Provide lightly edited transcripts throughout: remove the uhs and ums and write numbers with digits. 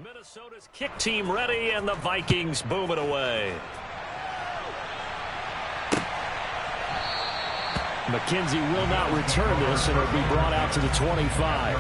Minnesota's kick team ready, and the Vikings boom it away. McKenzie will not return this, and it'll be brought out to the 25.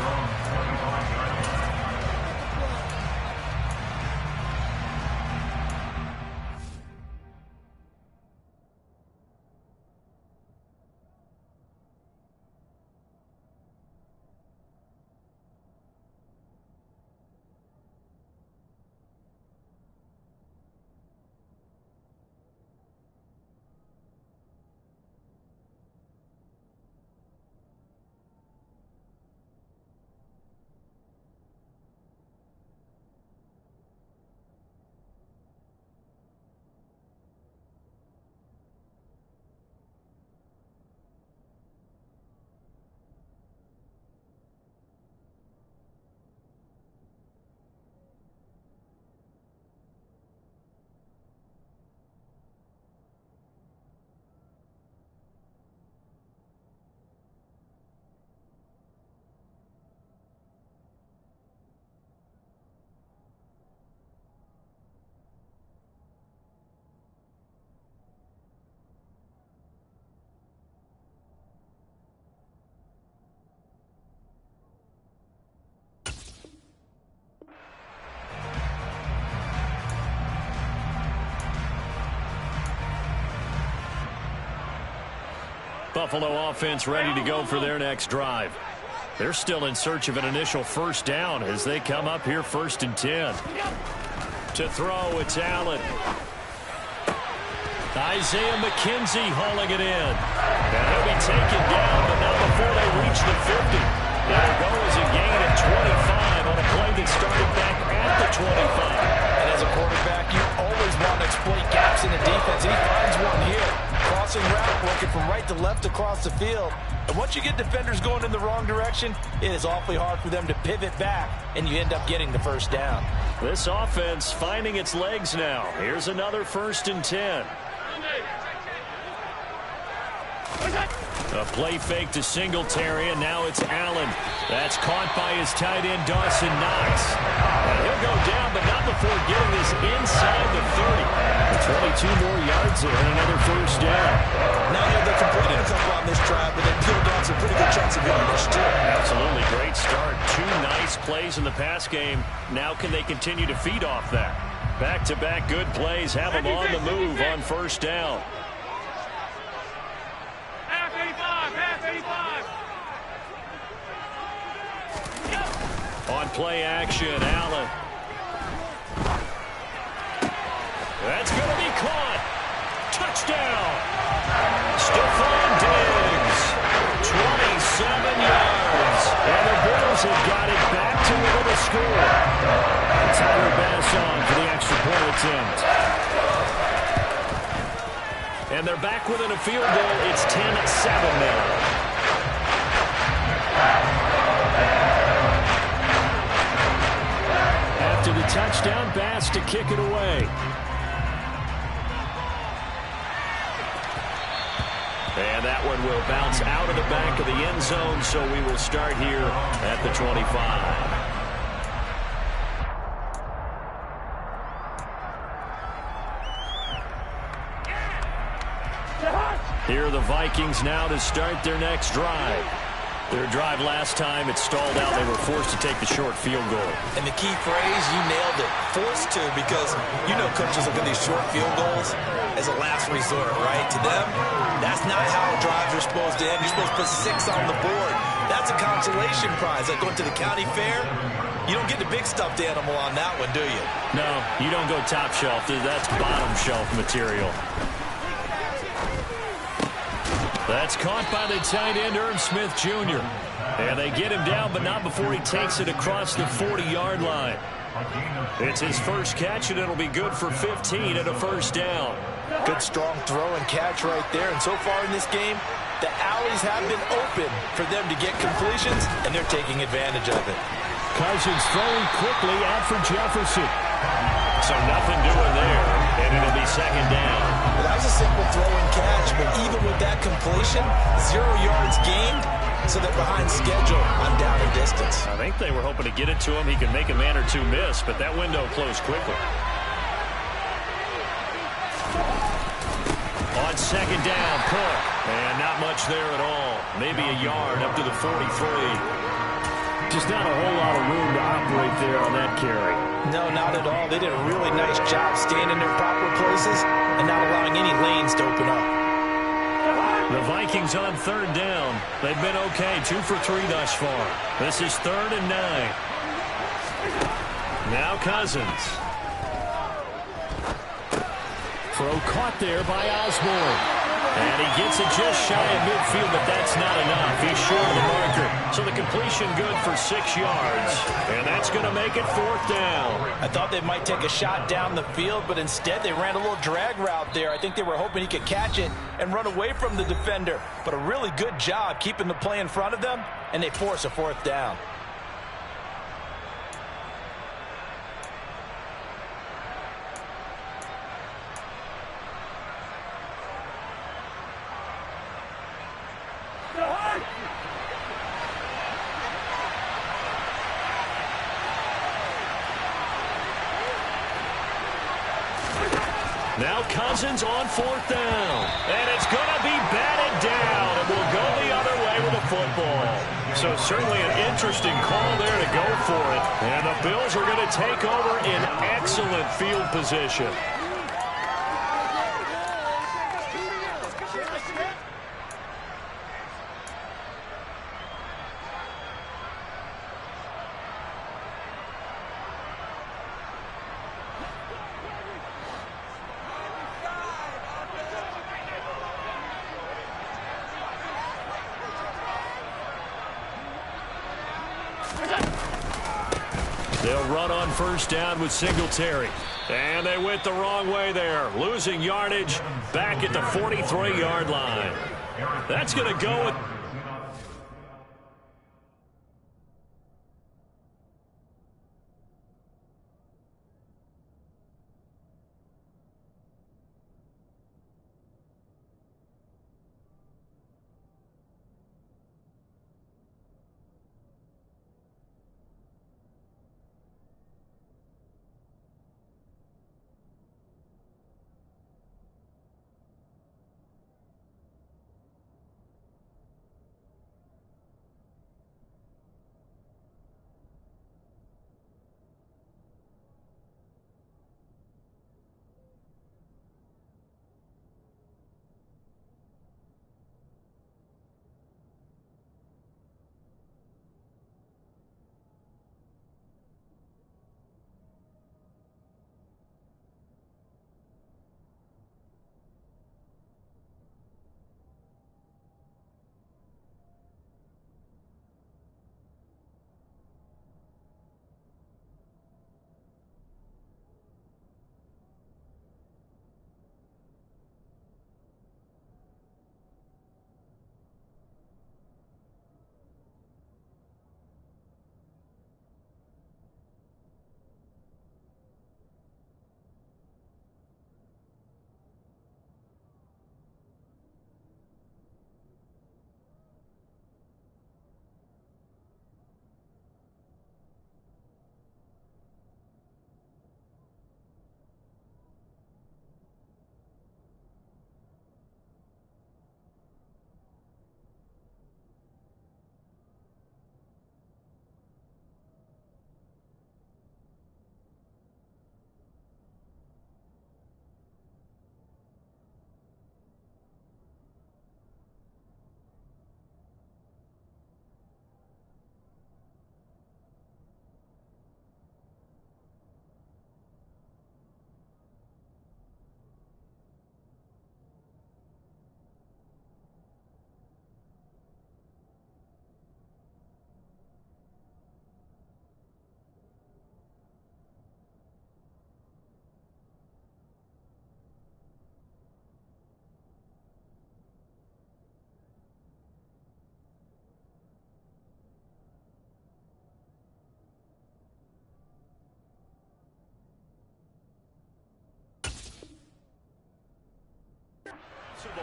Buffalo offense ready to go for their next drive. They're still in search of an initial first down as they come up here 1st and 10. To throw, it's Allen. Isaiah McKenzie hauling it in. And he'll be taken down, but not before they reach the 50. There goes a gain of 25 on a play that started back at the 25. And as a quarterback, you always want to exploit gaps in the defense, and he finds one here. Crossing route, working from right to left across the field. And once you get defenders going in the wrong direction, it is awfully hard for them to pivot back, and you end up getting the first down. This offense finding its legs now. Here's another 1st and 10. A play fake to Singletary, and now it's Allen. That's caught by his tight end, Dawson Knox. And he'll go down, but not before getting this inside the 30. 22 more yards and another first down. Now they're completing a couple on this drive, but they peeled off some pretty good chunks of yardage, too. Absolutely great start. 2 nice plays in the pass game. Now can they continue to feed off that? Back-to-back good plays have them on the move on first down. On play action, Allen. That's going to be caught. Touchdown. Stephon Diggs. 27 yards. And the Bills have got it back to within a score. Tyler Bass on for the extra point attempt. And they're back within a field goal. It's 10-7 now. After the touchdown, Bass to kick it away. And that one will bounce out of the back of the end zone, so we will start here at the 25. Here are the Vikings now to start their next drive. Their drive last time, it stalled out. They were forced to take the short field goal. And the key phrase, you nailed it, forced to, because you know coaches look at these short field goals as a last resort, right? To them, that's not how drives are supposed to end. You're supposed to put 6 on the board. That's a consolation prize. Like going to the county fair, you don't get the big stuffed animal on that one, do you? No, you don't go top shelf. That's bottom shelf material. That's caught by the tight end, Irv Smith Jr. And they get him down, but not before he takes it across the 40-yard line. It's his first catch, and it'll be good for 15 and a first down. Good strong throw and catch right there. And so far in this game, the alleys have been open for them to get completions, and they're taking advantage of it. Cousins throwing quickly out for Jefferson. So nothing doing there, and it'll be second down. that was a simple throw and catch, but even with that completion, 0 yards gained, so they're behind schedule on down and distance. I think they were hoping to get it to him. He could make a man or two miss, but that window closed quickly. On second down, Cook. And not much there at all. Maybe a yard up to the 43. Just not a whole lot of room to operate there on that carry. No, not at all. They did a really nice job staying in their proper places and not allowing any lanes to open up. The Vikings on third down. They've been okay, 2 for 3 thus far. This is 3rd and 9. Now Cousins. Throw caught there by Osborne. And he gets it just shy of midfield, but that's not enough. He's short of the marker. So the completion good for 6 yards. And that's going to make it 4th down. I thought they might take a shot down the field, but instead they ran a little drag route there. I think they were hoping he could catch it and run away from the defender. But a really good job keeping the play in front of them, and they force a 4th down. Now Cousins on 4th down. And it's going to be batted down. And will go the other way with the football. So certainly an interesting call there to go for it. And the Bills are going to take over in excellent field position. They'll run on first down with Singletary. And they went the wrong way there. Losing yardage back at the 43-yard line. That's going to go with...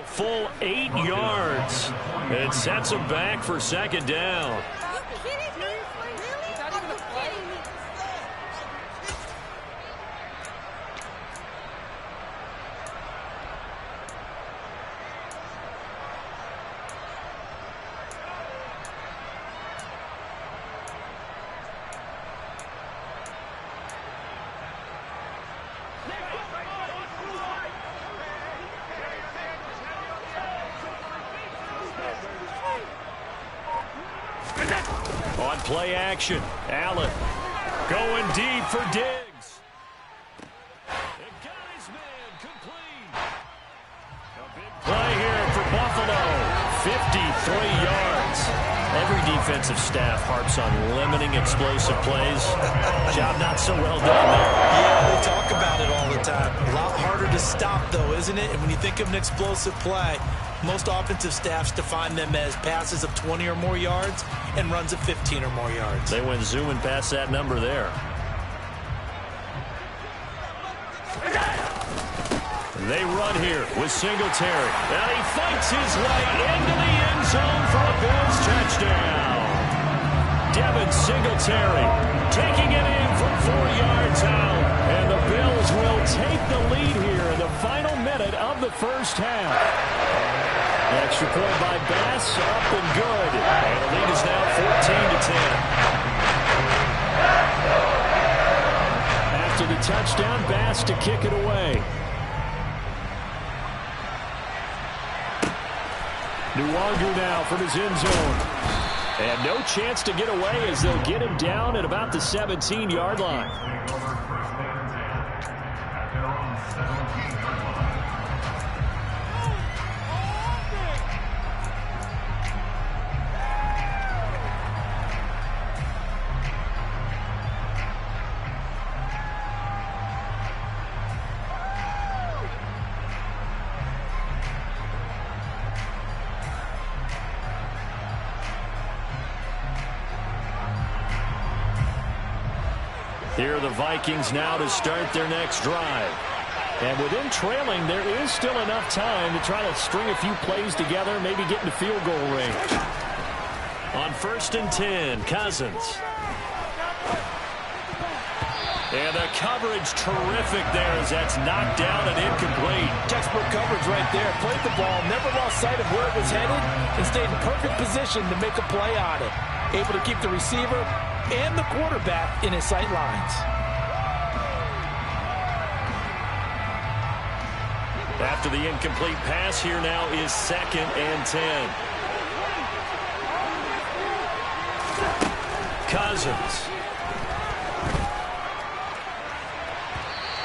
Full 8 yards. It sets them back for second down. On play action, Allen going deep for Diggs. It got his man complete. A big play here for Buffalo. 53 yards. Every defensive staff harps on limiting explosive plays. Job not so well done there. Yeah, they talk about it all the time. A lot harder to stop, though, isn't it? And when you think of an explosive play, most offensive staffs define them as passes of 20 or more yards and runs of 15 or more yards. They went zooming past that number there. They run here with Singletary. And he fights his way into the end zone for a Bills touchdown. Devin Singletary taking it in from 4 yards out. And the Bills will take the lead here in the final minute of the first half. The extra point by Bass, up and good. And the lead is now 14-10. After the touchdown, Bass to kick it away. Nwangu now from his end zone. And no chance to get away as they'll get him down at about the 17-yard line. Here are the Vikings now to start their next drive. And with them trailing, there is still enough time to try to string a few plays together, maybe get into field goal range. On 1st and 10, Cousins. And the coverage terrific there as that's knocked down and incomplete. Textbook coverage right there. Played the ball, never lost sight of where it was headed, and stayed in perfect position to make a play on it. Able to keep the receiver and the quarterback in his sight lines. After the incomplete pass, here now is 2nd and 10. Cousins.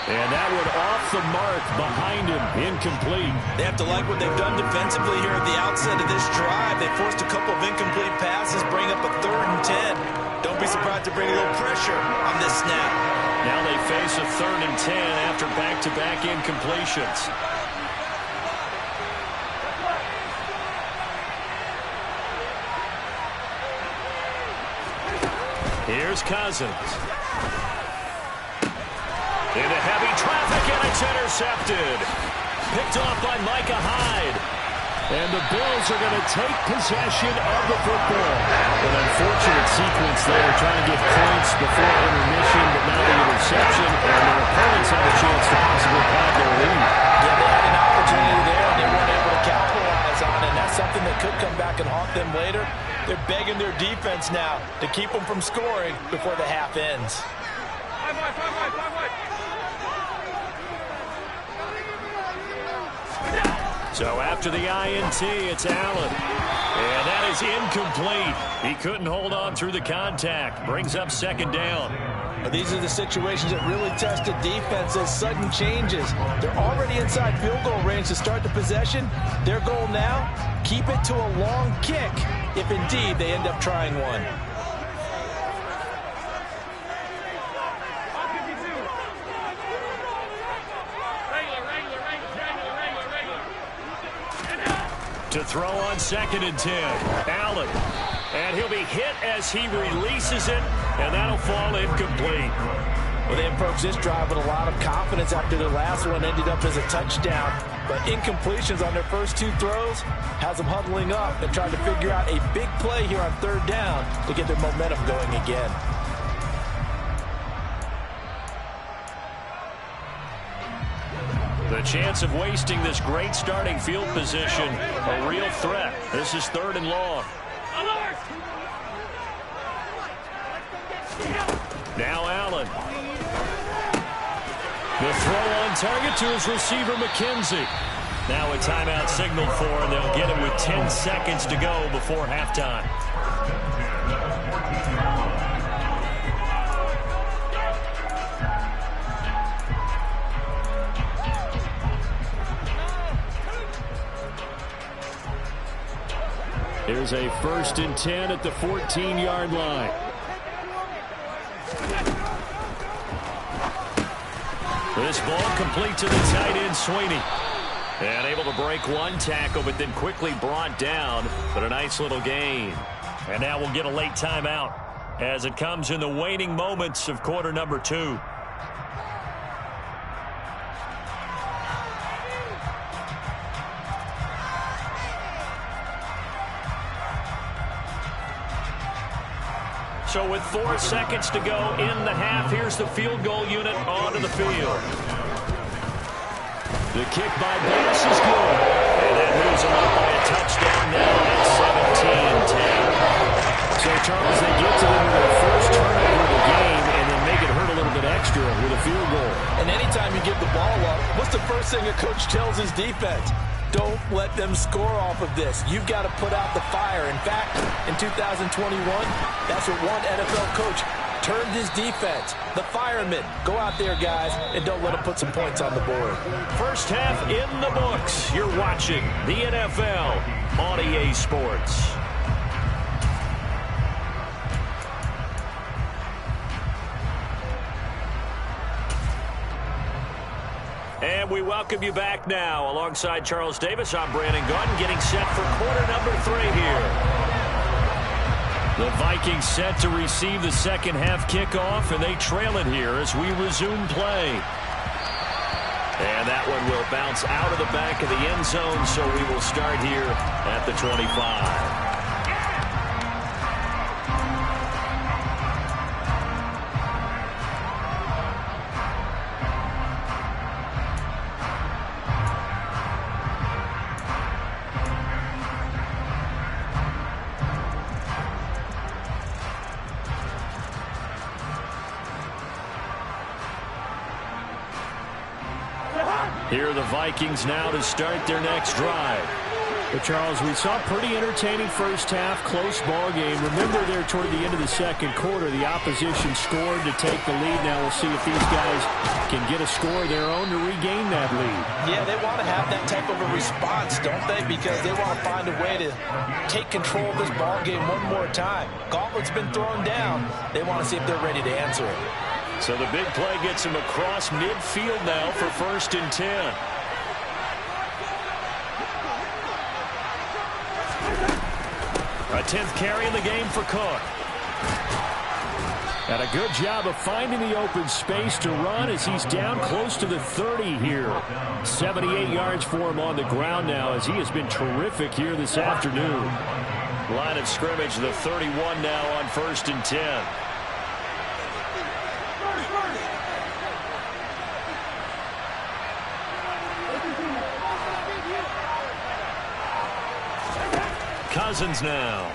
And that one off the mark behind him, incomplete. They have to like what they've done defensively here at the outset of this drive. They forced a couple of incomplete passes, bring up a 3rd and 10. Don't be surprised to bring a little pressure on this snap. Now they face a 3rd and 10 after back-to-back incompletions. Here's Cousins. Into heavy traffic, and it's intercepted. Picked off by Micah Hyde. And the Bills are going to take possession of the football. An unfortunate sequence there, trying to get points before intermission, but now the interception, and their opponents have a chance to possibly have their lead. Yeah, they had an opportunity there, and they weren't able to capitalize on it. And that's something that could come back and haunt them later. They're begging their defense now to keep them from scoring before the half ends. So after the INT, it's Allen. And that is incomplete. He couldn't hold on through the contact. Brings up 2nd down. These are the situations that really test a defense's sudden changes. They're already inside field goal range to start the possession. Their goal now, keep it to a long kick, if indeed they end up trying one. To throw on 2nd and 10. Allen. And he'll be hit as he releases it, and that'll fall incomplete. Well, they approached this drive with a lot of confidence after their last one ended up as a touchdown. But incompletions on their first 2 throws has them huddling up and trying to figure out a big play here on 3rd down to get their momentum going again. The chance of wasting this great starting field position, a real threat. This is 3rd and long. Now Allen. The throw on target to his receiver, McKenzie. Now a timeout signaled for, and they'll get him with 10 seconds to go before halftime. Here's a 1st and 10 at the 14-yard line. This ball complete to the tight end, Sweeney. And able to break one tackle, but then quickly brought down. But a nice little gain. And now we'll get a late timeout as it comes in the waning moments of quarter number 2. So with 4 seconds to go in the half, here's the field goal unit onto the field. The kick by Bass is good. And that moves them up by a touchdown now at 17-10. So, Charles, they get to them with their first turnover of the game and then make it hurt a little bit extra with a field goal. And anytime you give the ball up, what's the first thing a coach tells his defense? Don't let them score off of this. You've got to put out the fire. In fact, in 2021, that's what one NFL coach turned his defense. The firemen. Go out there, guys, and don't let them put some points on the board. First half in the books. You're watching the NFL on EA Sports. And we welcome you back now. Alongside Charles Davis, I'm Brandon Gaudin, getting set for quarter number 3 here. The Vikings set to receive the second half kickoff, and they trail it here as we resume play. And that one will bounce out of the back of the end zone, so we will start here at the 25. Here are the Vikings now to start their next drive. But Charles, we saw a pretty entertaining first half, close ball game. Remember there toward the end of the second quarter, the opposition scored to take the lead. Now we'll see if these guys can get a score of their own to regain that lead. Yeah, they want to have that type of a response, don't they? Because they want to find a way to take control of this ball game one more time. Gauntlet's been thrown down. They want to see if they're ready to answer it. So the big play gets him across midfield now for 1st and 10. A 10th carry in the game for Cook. And a good job of finding the open space to run as he's down close to the 30 here. 78 yards for him on the ground now as he has been terrific here this afternoon. Line of scrimmage, the 31 now on 1st and 10. Cousins now.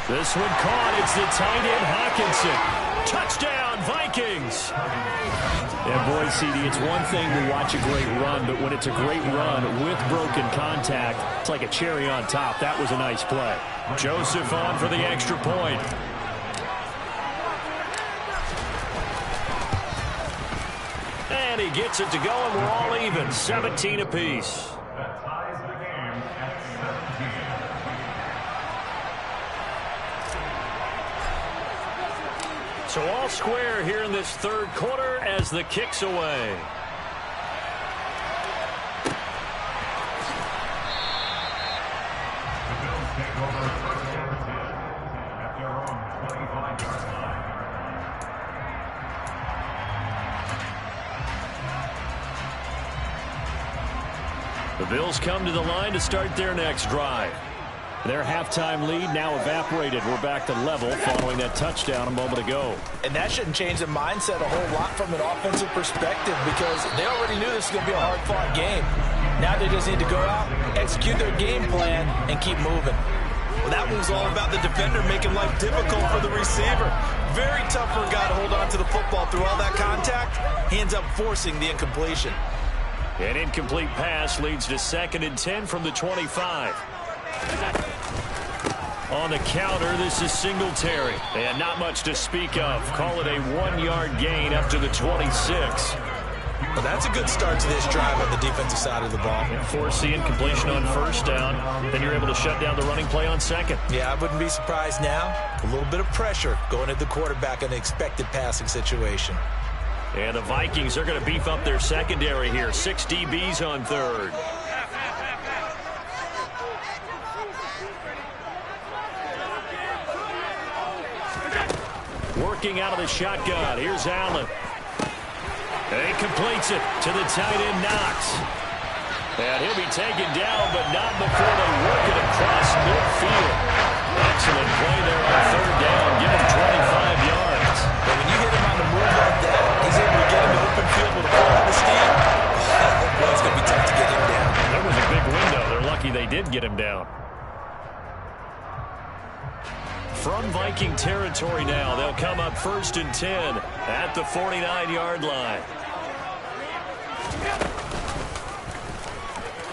This one caught. It's the tight end Hockenson. Touchdown, Vikings. Yeah, boy, CD, it's one thing to watch a great run, but when it's a great run with broken contact, it's like a cherry on top. That was a nice play. Joseph on for the extra point. And he gets it to go, and we're all even. 17 apiece. So all square here in this third quarter as the kick's away. The Bills come to the line to start their next drive. Their halftime lead now evaporated. We're back to level following that touchdown a moment ago. And that shouldn't change the mindset a whole lot from an offensive perspective because they already knew this was going to be a hard-fought game. Now they just need to go out, execute their game plan, and keep moving. Well, that one was all about the defender making life difficult for the receiver. Very tough for a guy to hold on to the football through all that contact. He ends up forcing the incompletion. An incomplete pass leads to 2nd and 10 from the 25. On the counter, this is Singletary. And not much to speak of. Call it a 1-yard gain up to the 26. Well, that's a good start to this drive on the defensive side of the ball. And force the incompletion on 1st down. Then you're able to shut down the running play on 2nd. Yeah, I wouldn't be surprised now. A little bit of pressure going at the quarterback in an expected passing situation. And the Vikings are going to beef up their secondary here. 6 DBs on 3rd. Working out of the shotgun. Here's Allen. And he completes it to the tight end, Knox. And he'll be taken down, but not before they work it across midfield. Excellent play there on 3rd down. Give him 25 yards. But when you hit him on the move like that, he's able to get him to open field with a full head of steam. Well, it's going to be tough to get him down. There was a big window. They're lucky they did get him down. From Viking territory now, they'll come up 1st and 10 at the 49-yard line.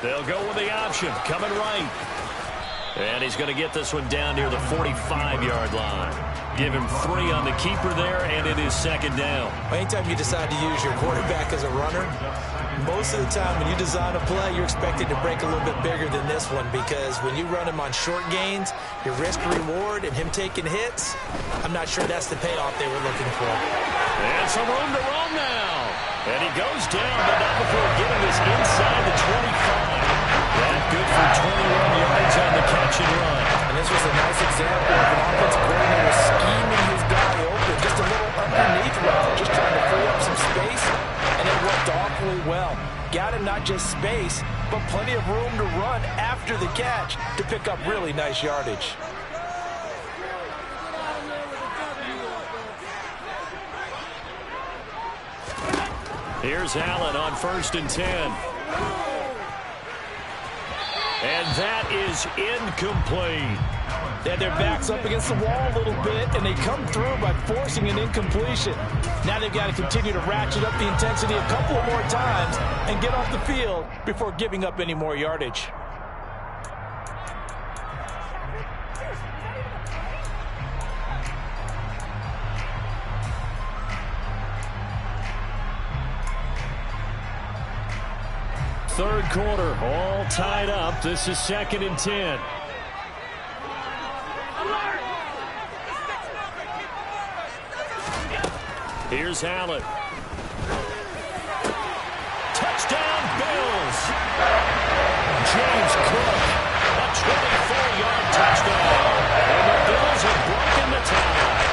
They'll go with the option, coming right. And he's going to get this one down near the 45-yard line. Give him 3 on the keeper there, and it is 2nd down. Anytime you decide to use your quarterback as a runner, most of the time when you design a play, you're expected to break a little bit bigger than this one because when you run him on short gains, your risk-reward and him taking hits, I'm not sure that's the payoff they were looking for. And some room to roam now. And he goes down, but not before getting this inside the 25. That good for 21 yards on the catch and run. And this was a nice example of an offensive coordinator scheming his guy open, just a little underneath route, just trying to free up some space, and it worked awfully well. Got him not just space, but plenty of room to run after the catch to pick up really nice yardage. Here's Allen on 1st and 10. And that is incomplete. They had their backs up against the wall a little bit, and they come through by forcing an incompletion. Now they've got to continue to ratchet up the intensity a couple of more times and get off the field before giving up any more yardage. Third quarter, all tied up. This is 2nd and 10. Here's Allen. Touchdown, Bills. James Cook, a 24-yard touchdown. And the Bills have broken the tie.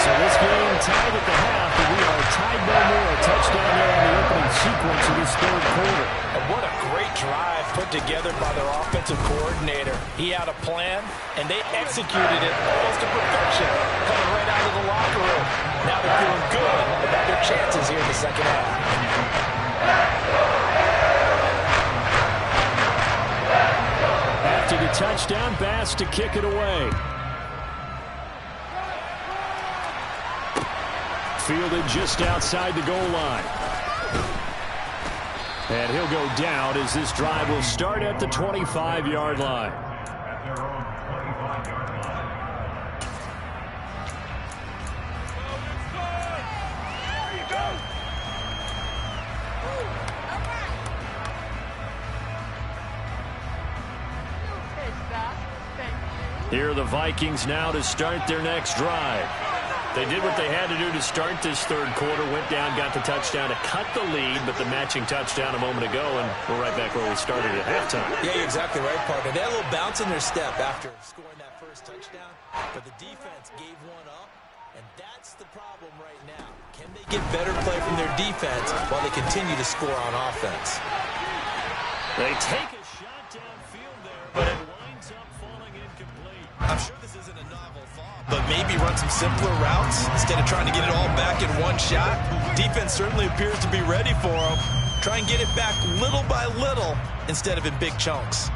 So this game tied at the half, but we are tied no more. A touchdown there on the opening sequence of this third quarter. And what a great drive put together by their offensive coordinator. He had a plan, and they executed it almost to perfection, coming right out of the locker room. Now they're feeling good about their chances here in the second half. After the touchdown, Bass to kick it away. Fielded just outside the goal line. And he'll go down as this drive will start at the 25-yard line. Here are the Vikings now to start their next drive. They did what they had to do to start this third quarter, went down, got the touchdown to cut the lead, but the matching touchdown a moment ago, and we're right back where we started at halftime. Yeah, you're exactly right, partner. They had a little bounce in their step after scoring that first touchdown, but the defense gave one up, and that's the problem right now. Can they get better play from their defense while they continue to score on offense? They take a shot downfield there, but it winds up falling incomplete. I'm sure this isn't a novel thought, but maybe run some simpler routes instead of trying to get it all back in one shot. Defense certainly appears to be ready for them. Try and get it back little by little instead of in big chunks.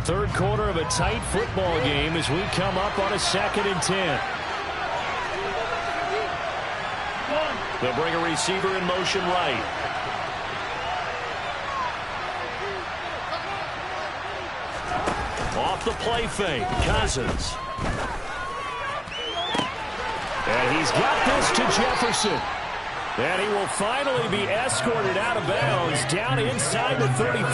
Third quarter of a tight football game as we come up on a 2nd and 10. They'll bring a receiver in motion right. Off the play fake, Cousins. And he's got this to Jefferson. And he will finally be escorted out of bounds down inside the 35.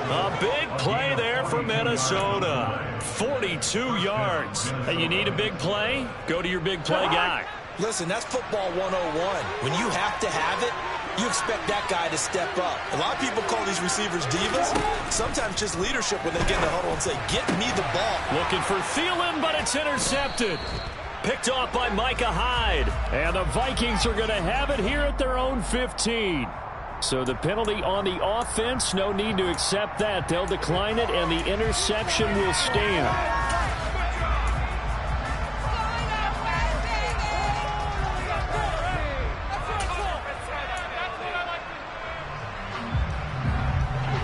A big play there for Minnesota. 42 yards. And you need a big play? Go to your big play guy. Listen, that's football 101. When you have to have it, you expect that guy to step up. A lot of people call these receivers divas. Sometimes just leadership when they get in the huddle and say, get me the ball. Looking for Thielen, but it's intercepted. Picked off by Micah Hyde. And the Vikings are going to have it here at their own 15. So the penalty on the offense, no need to accept that. They'll decline it, and the interception will stand.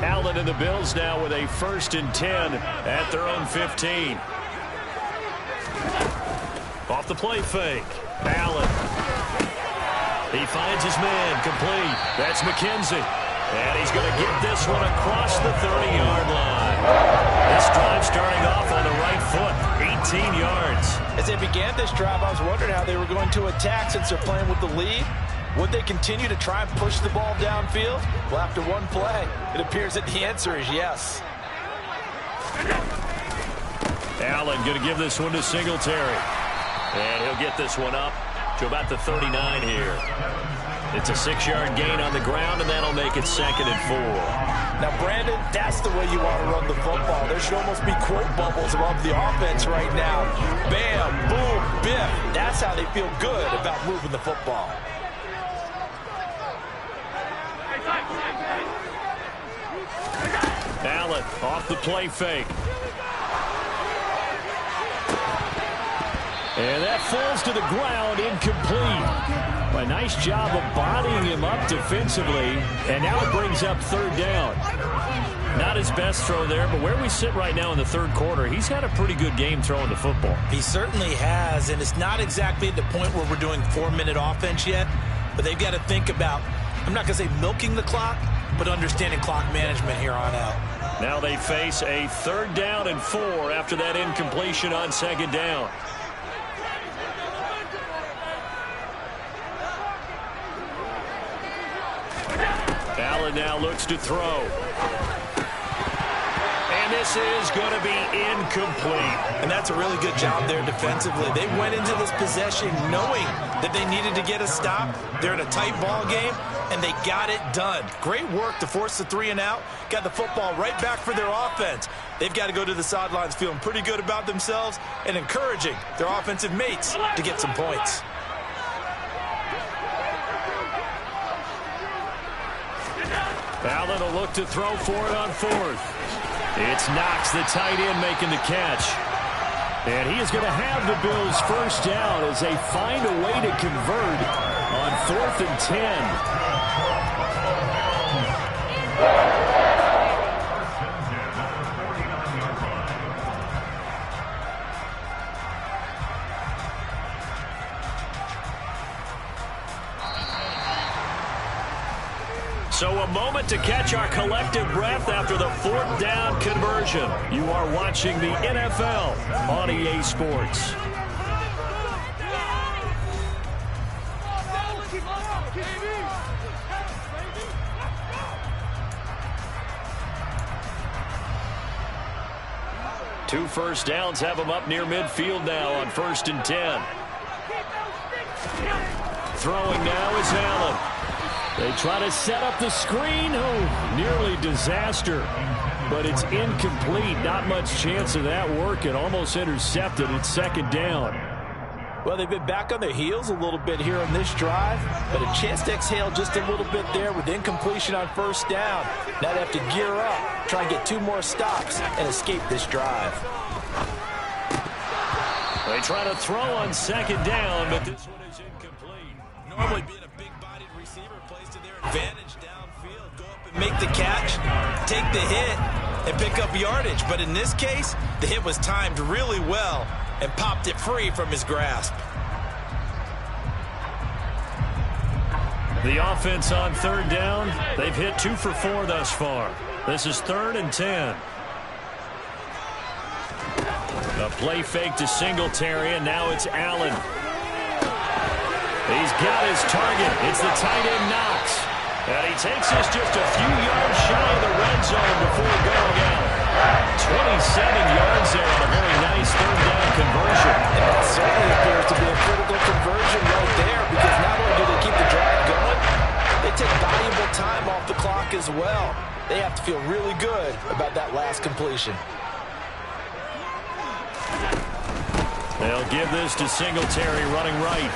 Allen and the Bills now with a 1st and 10 at their own 15. Off the play fake. Allen. He finds his man complete. That's McKenzie. And he's going to get this one across the 30-yard line. This drive starting off on the right foot. 18 yards. As they began this drive, I was wondering how they were going to attack since they're playing with the lead. Would they continue to try and push the ball downfield? Well, after one play, it appears that the answer is yes. Allen going to give this one to Singletary. And he'll get this one up to about the 39 here. It's a 6-yard gain on the ground, and that'll make it 2nd and 4. Now, Brandon, that's the way you want to run the football. There should almost be quote bubbles above the offense right now. Bam, boom, biff. That's how they feel good about moving the football. Allen off the play fake. And that falls to the ground, incomplete. A nice job of bodying him up defensively. And now it brings up 3rd down. Not his best throw there, but where we sit right now in the 3rd quarter, he's had a pretty good game throwing the football. He certainly has, and it's not exactly at the point where we're doing 4-minute offense yet, but they've got to think about, I'm not going to say milking the clock, but understanding clock management here on out. Now they face a 3rd down and 4 after that incompletion on 2nd down. Allen now looks to throw. And this is going to be incomplete. And that's a really good job there defensively. They went into this possession knowing that they needed to get a stop. They're in a tight ball game, and they got it done. Great work to force the 3 and out. Got the football right back for their offense. They've got to go to the sidelines feeling pretty good about themselves and encouraging their offensive mates to get some points. Allen will look to throw for it on 4th. It's Knox, the tight end, making the catch. And he is going to have the Bills' 1st down as they find a way to convert on 4th and 10. So a moment to catch our collective breath after the 4th down conversion. You are watching the NFL on EA Sports. 2 first downs have them up near midfield now on 1st and 10. Throwing now is Allen. They try to set up the screen. Oh, nearly disaster. But it's incomplete. Not much chance of that working. Almost intercepted. It's 2nd down. Well, they've been back on their heels a little bit here on this drive, but a chance to exhale just a little bit there with incompletion on 1st down. Now they have to gear up, try and get 2 more stops, and escape this drive. They try to throw on 2nd down, but this one is incomplete. Normally being a big-bodied receiver plays to their advantage downfield. Go up and make the catch, take the hit, and pick up yardage. But in this case, the hit was timed really well and popped it free from his grasp. The offense on 3rd down, they've hit 2 for 4 thus far. This is 3rd and 10. A play fake to Singletary, and now it's Allen. He's got his target. It's the tight end Knox. And he takes us just a few yards shy of the red zone before going out. 27 yards there on a very nice 3rd down conversion. And that certainly appears to be a critical conversion right there, because not only do they keep the drive going, they take valuable time off the clock as well. They have to feel really good about that last completion. They'll give this to Singletary running right.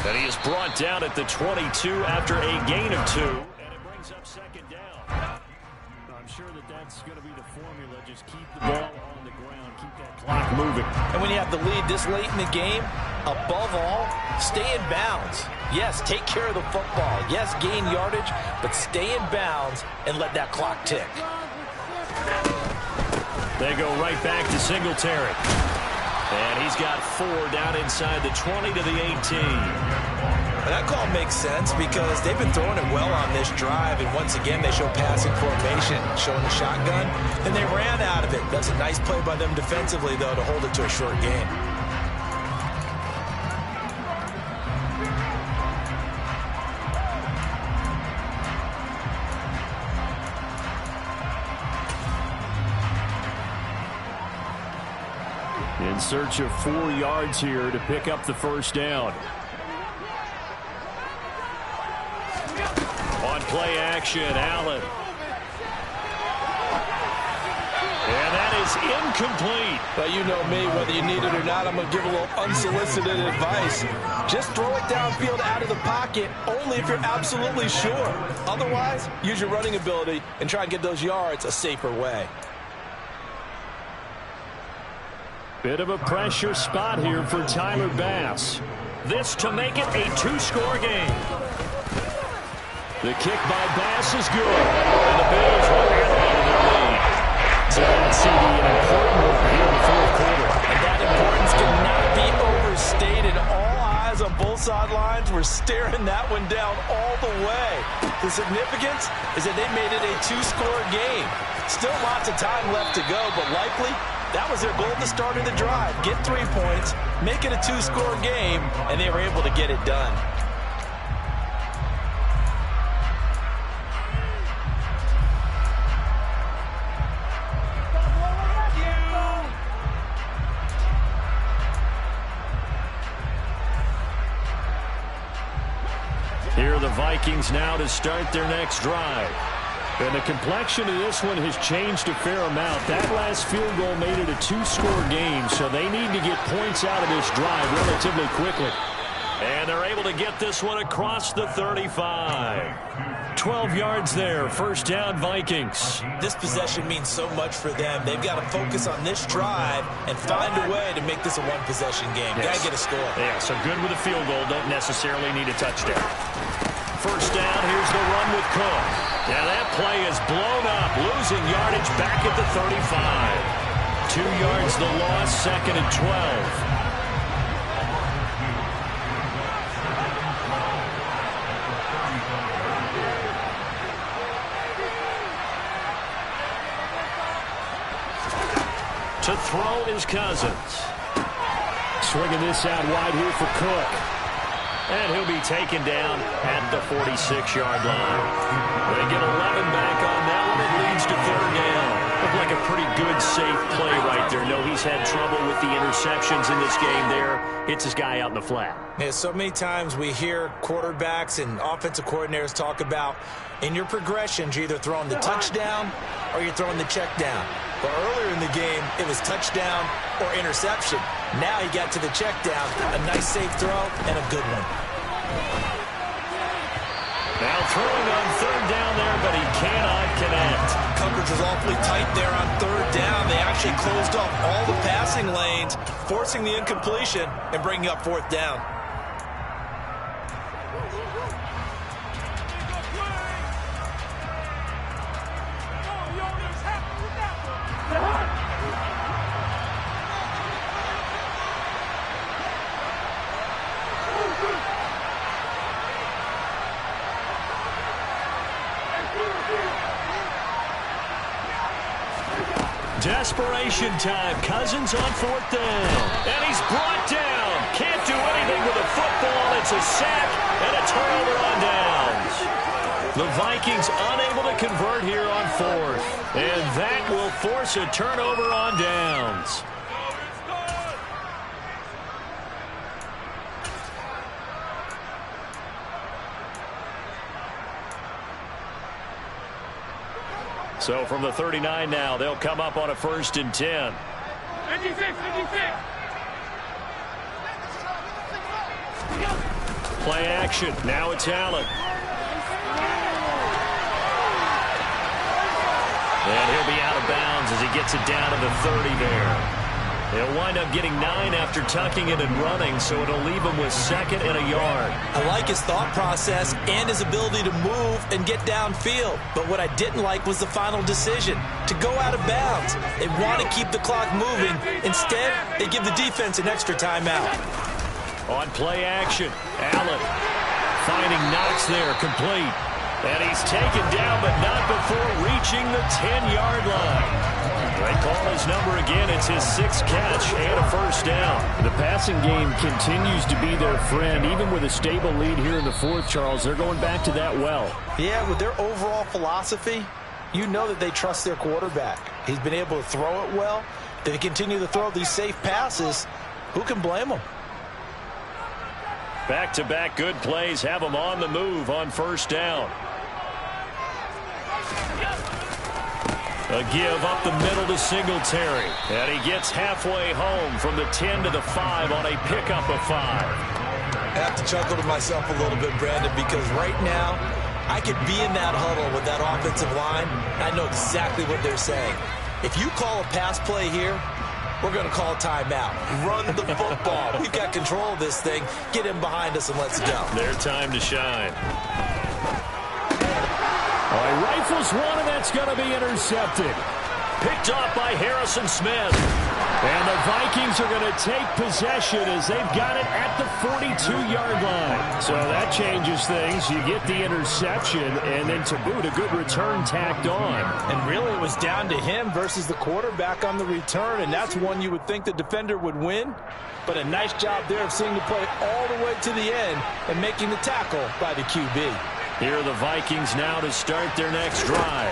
And he is brought down at the 22 after a gain of 2. And it brings up 2nd down. I'm sure that's going to be the formula. Just keep the ball on the ground. Keep that clock moving. And when you have the lead this late in the game, above all, stay in bounds. Yes, take care of the football. Yes, gain yardage, but stay in bounds and let that clock tick. They go right back to Singletary. And he's got 4 down inside the 20 to the 18. And that call makes sense because they've been throwing it well on this drive, and once again they show passing formation, showing the shotgun, and they ran out of it. That's a nice play by them defensively, though, to hold it to a short gain. In search of 4 yards here to pick up the 1st down. On play action, Allen. And that is incomplete. But you know me, whether you need it or not, I'm going to give a little unsolicited advice. Just throw it downfield out of the pocket, only if you're absolutely sure. Otherwise, use your running ability and try and get those yards a safer way. Bit of a pressure spot here for Tyler Bass. This to make it a 2-score game. The kick by Bass is good. And the Bills will add on to their lead. So that CD an important one here in the 4th quarter. And that importance cannot be overstated. All eyes on both sidelines were staring that one down all the way. The significance is that they made it a 2-score game. Still lots of time left to go, but likely that was their goal at the start of the drive. Get 3 points, make it a 2-score game, and they were able to get it done. Here are the Vikings now to start their next drive. And the complexion of this one has changed a fair amount. That last field goal made it a 2-score game, so they need to get points out of this drive relatively quickly. And they're able to get this one across the 35. 12 yards there, 1st down Vikings. This possession means so much for them. They've got to focus on this drive and find a way to make this a 1-possession game. Yes. Got to get a score. Yeah, so good with a field goal. Don't necessarily need a touchdown. 1st down, here's the run with Cook. Now that play is blown up, losing yardage back at the 35. 2 yards the loss, 2nd and 12. To throw is Cousins. Swinging this out wide here for Cook. And he'll be taken down at the 46-yard line. They get 11 back on that one. It leads to 3rd down. Looked like a pretty good, safe play right there. No, he's had trouble with the interceptions in this game there. Hits his guy out in the flat. Yeah, so many times we hear quarterbacks and offensive coordinators talk about in your progressions, you're either throwing the touchdown or you're throwing the check down. But earlier in the game, it was touchdown or interception. Now he got to the check down, a nice safe throw, and a good one. Now throwing on third down there, but he cannot connect. Coverage was awfully tight there on third down. They actually closed off all the passing lanes, forcing the incompletion and bringing up fourth down. Desperation time. Cousins on fourth down. And he's brought down. Can't do anything with a football. It's a sack and a turnover on downs. The Vikings unable to convert here on fourth. And that will force a turnover on downs. So from the 39 now, they'll come up on a 1st and 10. 56. Play action. Now it's Allen. And he'll be out of bounds as he gets it down to the 30 there. They'll wind up getting 9 after tucking it and running, so it'll leave him with 2nd and a yard. I like his thought process and his ability to move and get downfield. But what I didn't like was the final decision, to go out of bounds. They want to keep the clock moving. Instead, they give the defense an extra timeout. On play action, Allen finding Knox there, complete. And he's taken down, but not before reaching the 10-yard line. They call his number again. It's his 6th catch and a 1st down. The passing game continues to be their friend. Even with a stable lead here in the 4th, Charles, they're going back to that well. Yeah, with their overall philosophy, you know that they trust their quarterback. He's been able to throw it well. If they continue to throw these safe passes, who can blame them? Back-to-back good plays have them on the move on 1st down. A give up the middle to Singletary. And he gets halfway home from the 10 to the 5 on a pickup of 5. I have to chuckle to myself a little bit, Brandon, because right now I could be in that huddle with that offensive line. I know exactly what they're saying. If you call a pass play here, we're going to call timeout. Run the football. We've got control of this thing. Get him behind us and let's go. Their time to shine. All right, rifles one, and that's going to be intercepted. Picked off by Harrison Smith. And the Vikings are going to take possession as they've got it at the 42-yard line. So that changes things. You get the interception, and then to boot, a good return tacked on. And really, it was down to him versus the quarterback on the return, and that's one you would think the defender would win. But a nice job there of seeing the play all the way to the end and making the tackle by the QB. Here are the Vikings now to start their next drive.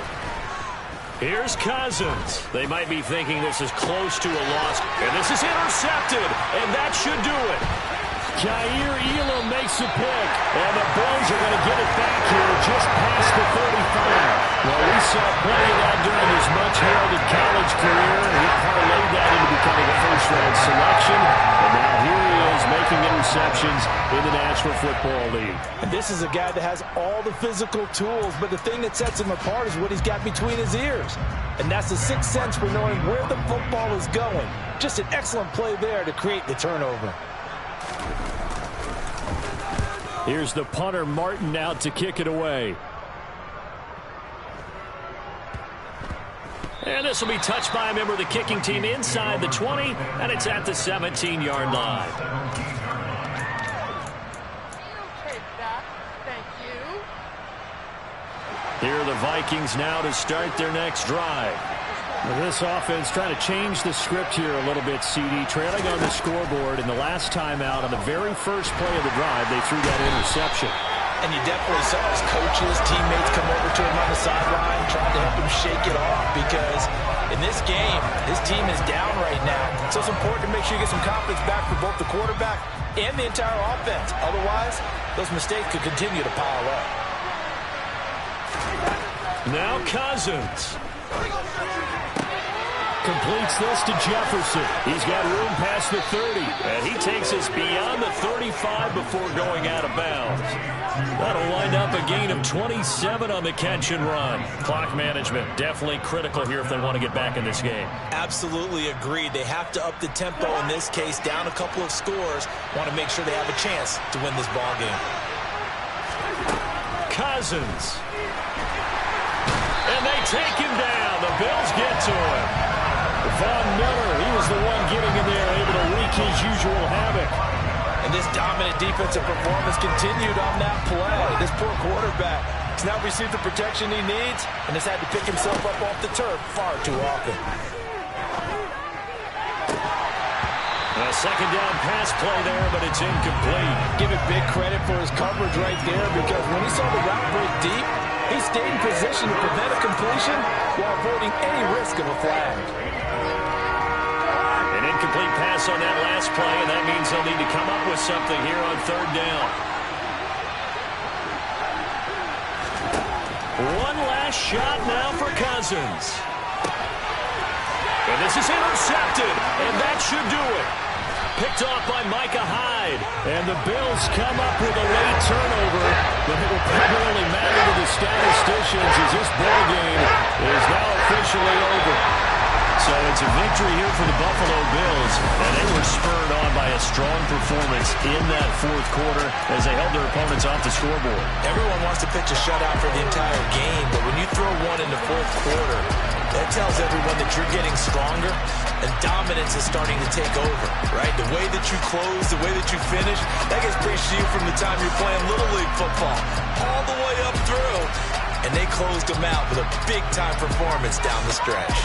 Here's Cousins. They might be thinking this is close to a loss. And this is intercepted. And that should do it. Jair Elam makes a pick. And the Bills are going to get it back here just past the 35. Well, we saw plenty of that during his much-heralded college career. He parlayed that into becoming a first-round selection. And now here he is making interceptions in the National Football League. And this is a guy that has all the physical tools, but the thing that sets him apart is what he's got between his ears. And that's the sixth sense for knowing where the football is going. Just an excellent play there to create the turnover. Here's the punter, Martin, out to kick it away. And this will be touched by a member of the kicking team inside the 20, and it's at the 17-yard line. Here are the Vikings now to start their next drive. Well, this offense trying to change the script here a little bit, CD. Trailing on the scoreboard, and the last time out on the very first play of the drive, they threw that interception. And you definitely saw his coaches, teammates come over to him on the sideline, trying to help him shake it off, because in this game, his team is down right now. So it's important to make sure you get some confidence back for both the quarterback and the entire offense. Otherwise, those mistakes could continue to pile up. Now Cousins. Completes this to Jefferson. He's got room past the 30. And he takes us beyond the 35 before going out of bounds. That'll wind up a gain of 27 on the catch and run. Clock management definitely critical here if they want to get back in this game. Absolutely agreed. They have to up the tempo in this case, down a couple of scores. Want to make sure they have a chance to win this ball game. Cousins. And they take him down. The Bills get to him. Von Miller, he was the one getting in there, able to wreak his usual havoc. And this dominant defensive performance continued on that play. This poor quarterback has now received the protection he needs and has had to pick himself up off the turf far too often. A second down pass play there, but it's incomplete. Give it big credit for his coverage right there, because when he saw the route break deep, he stayed in position to prevent a completion while avoiding any risk of a flag. An incomplete pass on that last play, and that means they'll need to come up with something here on third down. One last shot now for Cousins. And this is intercepted, and that should do it. Picked off by Micah Hyde. And the Bills come up with a late turnover, but it will primarily matter to the statisticians as this ball game is now officially over. So it's a victory here for the Buffalo Bills, and they were spurred on by a strong performance in that fourth quarter as they held their opponents off the scoreboard. Everyone wants to pitch a shutout for the entire game, but when you throw one in the fourth quarter, that tells everyone that you're getting stronger and dominance is starting to take over, right? The way that you close, the way that you finish, that gets preached to you from the time you're playing Little League football all the way up through, and they closed them out with a big-time performance down the stretch.